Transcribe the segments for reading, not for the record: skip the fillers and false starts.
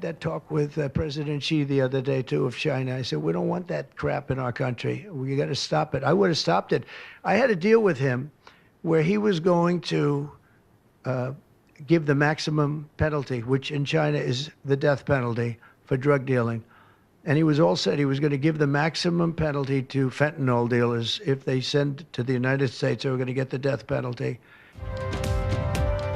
that talk with President Xi the other day too of China. I said we don't want that crap in our country. We got to stop it. I would have stopped it. I had a deal with him where he was going to give the maximum penalty, which in China is the death penalty for drug dealing. And he was all set. He was going to give the maximum penalty to fentanyl dealers. If they send to the United States, they were going to get the death penalty.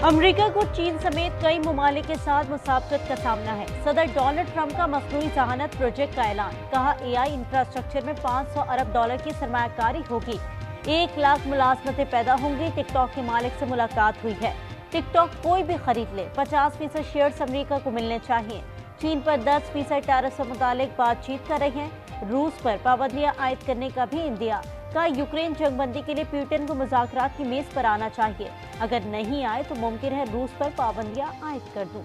America को चीन समेत कई ममालिक के साथ मुसाबकत का सामना है। सदर डोनाल्ड ट्रंप का मसनूई जहानत प्रोजेक्ट का ऐलान। कहा एआई इंफ्रास्ट्रक्चर में $500 अरब की सरमायाकारी होगी। 1 लाख मुलाजमतें पैदा होंगी। टिकटॉक के मालिक से मुलाकात हुई है। टिकटॉक कोई भी खरीद ले 50% शेयर्स अमेरिका को मिलने चाहिए। चीन पर 10% टैरिफ से मुतालिक बातचीत कर रही हैं। रूस पर पाबंदियां आयद करने का भी इंदिया। कहा यूक्रेन जंगबंदी के लिए पुतिन को मुज़ाकरात की मेज पर आना चाहिए। अगर नहीं आए तो मुमकिन है रूस पर पाबंदियां आयद कर दूं।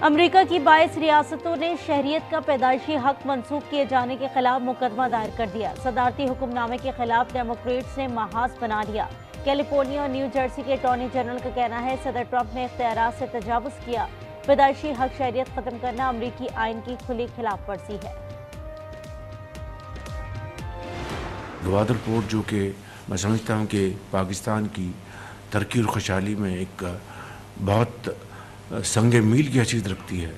अमेरिका की 22 रियासतों ने शहरियत का पैदाइशी हक मंसूख किए जाने के खिलाफ मुकदमा दायर कर दिया। सदारती हुक्मनामे के खिलाफ डेमोक्रेट्स ने महाज बना लिया। कैलिफोर्निया और न्यू जर्सी के अटॉर्नी जनरल का कहना है सदर ट्रंप ने इख्तियारात से तजावुज किया। पैदाइशी हक शहरियत खत्म करना अमरीकी आइन की खुली खिलाफ वर्जी है। गवादर पोर्ट जो कि मैं समझता हूँ कि पाकिस्तान की तरक्की और खुशहाली में एक बहुत संगे मील की हैसियत रखती है,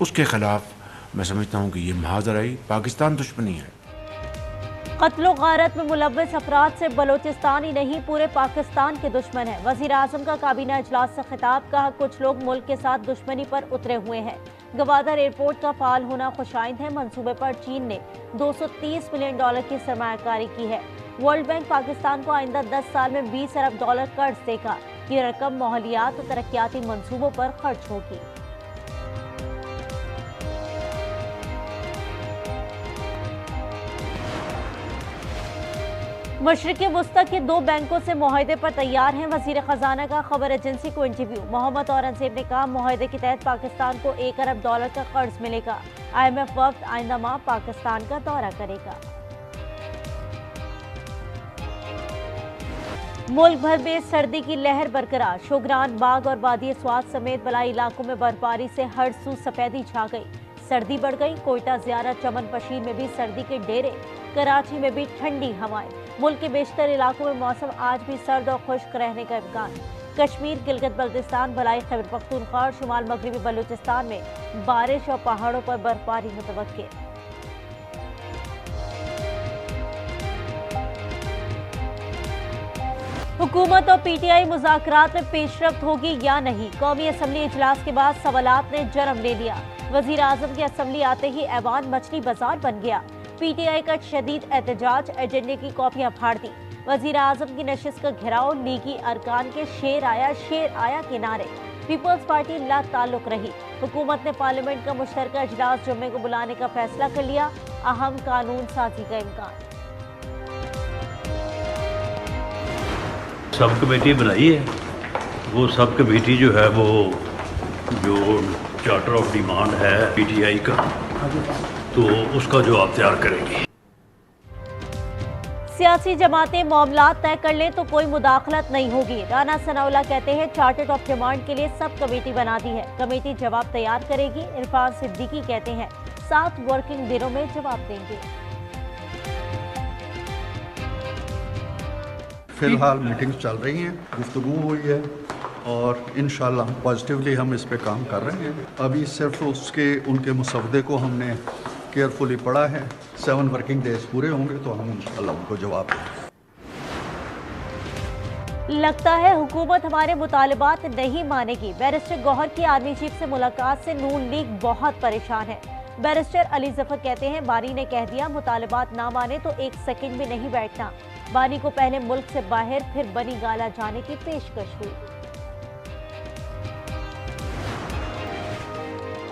उसके खिलाफ मैं समझता हूँ कि ये महाजराई पाकिस्तान दुश्मनी है। कत्लो गारत में मुलव्वस अफराद से बलोचिस्तान ही नहीं पूरे पाकिस्तान के दुश्मन है। वजीर आजम का काबीना इजलास से खिताब। कहा कुछ लोग मुल्क के साथ दुश्मनी पर उतरे हुए हैं। गवादर एयरपोर्ट का फाल होना खुशाइंद है। मंसूबे पर चीन ने $230 मिलियन की सरमायाकारी की है। वर्ल्ड बैंक पाकिस्तान को आइंदा 10 साल में $20 अरब कर्ज देगा। ये रकम माहौलियात और तरक्याती मंसूबों पर खर्च होगी। मशरिक़ी वुस्ता के 2 बैंकों से मुआहदे पर तैयार हैं। वजीर खजाना का खबर एजेंसी को इंटरव्यू। मोहम्मद औरंगजेब ने कहा मुआहदे के तहत पाकिस्तान को $1 अरब का कर्ज मिलेगा। IMF वक्त आइंदा माह पाकिस्तान का दौरा करेगा। मुल्क भर में सर्दी की लहर बरकरार। शोगरान बाग और वादी स्वात समेत बलाई इलाकों में बर्फबारी से हर सू सफेदी छा गई। सर्दी बढ़ गई। कोयटा, ज़ियारत, चमन पशीर में भी सर्दी के डेरे। कराची में भी ठंडी हवाएं। मुल्क के बेशतर इलाकों में मौसम आज भी सर्द और खुश्क रहने का इम्कान। कश्मीर, गिलगित बल्तिस्तान, भलाई, खैबर पख्तूनख्वा और शुमाल मगरबी बलूचिस्तान में बारिश और पहाड़ों पर बर्फबारी मुतवक्के। हुकूमत और PTI मुज़ाकरात में पेशरफ्त होगी या नहीं। कौमी असम्बली इजलास के बाद सवालात ने जन्म ले लिया। वजीर आजम की असम्बली आते ही ऐवान मछली बाजार बन गया। PTI का शदीद एहतजाज, एजेंडे की कॉपियां फाड़ दी। वजीर आजम की नशिस्त का घेराव, लीगी अरकान के शेर आया के नारे। पीपल्स पार्टी ला ताल्लुक रही। हुकूमत ने पार्लियामेंट का मुश्तरका इजलास जुम्मे को बुलाने का फैसला कर लिया। अहम कानून साजी का इम्कान। सब कमेटी बनाई है। वो सब कमेटी जो है वो जो चार्टर ऑफ डिमांड है PTI का, तो उसका जवाब तैयार करेंगे। सियासी जमातें मामलात तय कर लें तो कोई मुदाखलत नहीं होगी। राना सनाउल्लाह कहते हैं चार्टर ऑफ डिमांड के लिए सब कमेटी बना दी है। कमेटी जवाब तैयार करेगी। इरफान सिद्दीकी कहते हैं 7 वर्किंग दिनों में जवाब देंगे। फिलहाल मीटिंग्स चल रही हैं, गुफ्तगू हुई है और इंशाल्लाह पॉजिटिवली हम इस पे काम कर रहे हैं। अभी सिर्फ उनके मुसवदे को हमने केयरफुली पढ़ा है। 7 वर्किंग डेज पूरे होंगे तो हम इंशाल्लाह उनको जवाब देंगे। लगता है हुकूमत हमारे मुतालिबात नहीं मानेगी। बैरिस्टर गौहर की आर्मी चीफ से मुलाकात से नून लीग बहुत परेशान है। बैरिस्टर अली जफर कहते हैं बानी ने कह दिया मुतालिबात ना माने तो 1 सेकंड भी नहीं बैठना। बानी को पहले मुल्क से बाहर फिर बनी गाला जाने की पेशकश हुई।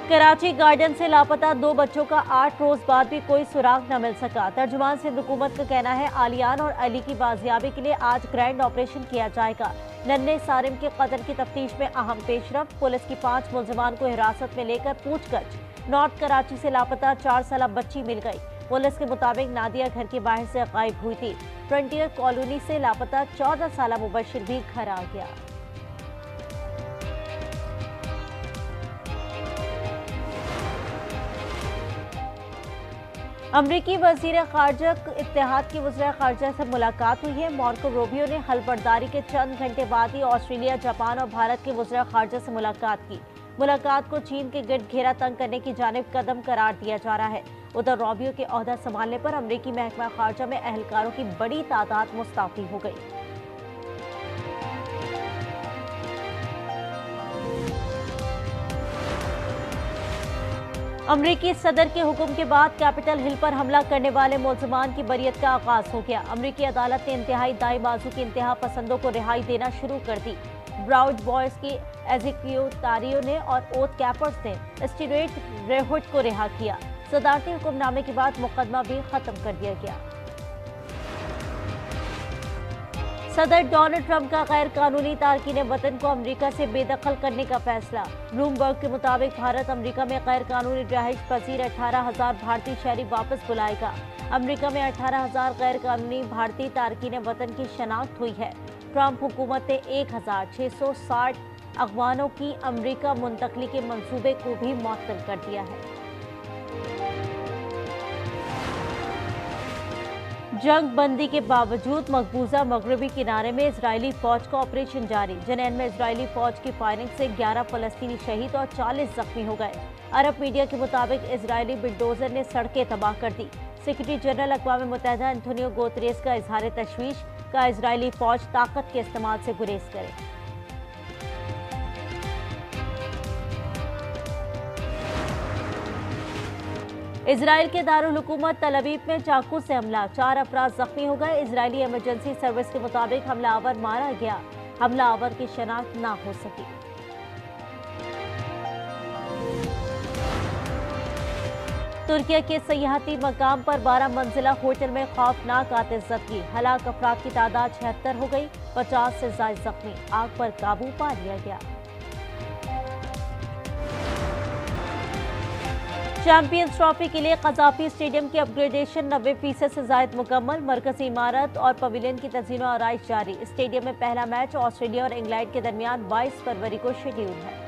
कराची गार्डन से लापता 2 बच्चों का 8 रोज बाद भी कोई सुराग न मिल सका। तर्जुमान सिंध हुकूमत का कहना है आलियान और अली की बाजियाबी के लिए आज ग्रैंड ऑपरेशन किया जाएगा। नन्हे सारिम के कत्ल की तफ्तीश में अहम पेशरफ। पुलिस की 5 मुलजमान को हिरासत में लेकर पूछगछ। नॉर्थ कराची से लापता 4 साला बच्ची मिल गई। पुलिस के मुताबिक नादिया घर के बाहर से गायब हुई थी। फ्रंटियर कॉलोनी से लापता 14 साल मुबशिर भी घर आ गया। अमरीकी वजीर खारजा इत्तेहाद की वज़ीर खारजा से मुलाकात हुई है। मार्को रूबियो ने हलफबरदारी के चंद घंटे बाद ही ऑस्ट्रेलिया, जापान और भारत के वज़ीर खारजा से मुलाकात की। मुलाकात को चीन के गिर्द घेरा तंग करने की जानिब कदम करार दिया जा रहा है। उधर रूबियो के ओहदा संभालने पर अमरीकी महकमा खारजा में एहलकारों की बड़ी तादाद मुस्तफी हो गई। अमरीकी सदर के हुक्म के बाद कैपिटल हिल पर हमला करने वाले मुलजमान की बरियत का आगाज हो गया। अमरीकी अदालत ने इंतहाई दाई बाजू के इंतहा पसंदों को रिहाई देना शुरू कर दी। ब्राउड बॉयज की एजिक्यूटारियो ने और ओथ कैपर्स ने स्टीवेट रेहुट को रिहा किया। सदारती हुक्मनामे के बाद मुकदमा भी खत्म कर दिया गया। सदर डोनाल्ड ट्रंप का गैर कानूनी तारकीन वतन को अमेरिका से बेदखल करने का फैसला। ब्लूमबर्ग के मुताबिक भारत अमेरिका में गैर कानूनी रिहाइश पजीर 18,000 भारतीय शहरी वापस बुलाएगा। अमेरिका में 18,000 गैर कानूनी भारतीय तारकीन वतन की शनाख्त हुई है। ट्रंप हुकूमत ने 1,660 अगवानों की अमेरिका मुंतकली के मंसूबे को भी मुअत्तल कर दिया है। जंग बंदी के बावजूद मकबूजा मगरबी किनारे में इजरायली फौज का ऑपरेशन जारी। जनैन में इजरायली फौज की फायरिंग से 11 फलस्तीनी शहीद और 40 जख्मी हो गए। अरब मीडिया के मुताबिक इजरायली बिल्डोजर ने सड़कें तबाह कर दी। सेक्रेटरी जनरल अक़वाम मुत्तहिदा एंटोनियो गुतेरेस का इजहार तशवीश का इजरायली फौज ताकत के इस्तेमाल से गुरेज करे। इजराइल के दारुल हुकूमत तल अवीव में चाकू से हमला, 4 अफराद जख्मी हो गए। इजरायली इमरजेंसी सर्विस के मुताबिक हमलावर मारा गया। हमलावर की शनाख्त ना हो सकी। तुर्किया के सयाहती मकाम पर 12 मंजिला होटल में खौफनाक आतिशबाजी, हलाक अफराद की तादाद 76 हो गई, 50 से ज्यादा जख्मी। आग पर काबू पा लिया गया। चैंपियंस ट्रॉफी के लिए कज़ाफी स्टेडियम की अपग्रेडेशन 90% से ज्यादा मुकम्मल। मरकजी इमारत और पवेलियन की तज़ीन और आराइश जारी। स्टेडियम में पहला मैच ऑस्ट्रेलिया और इंग्लैंड के दरमियान 22 फरवरी को शेड्यूल है।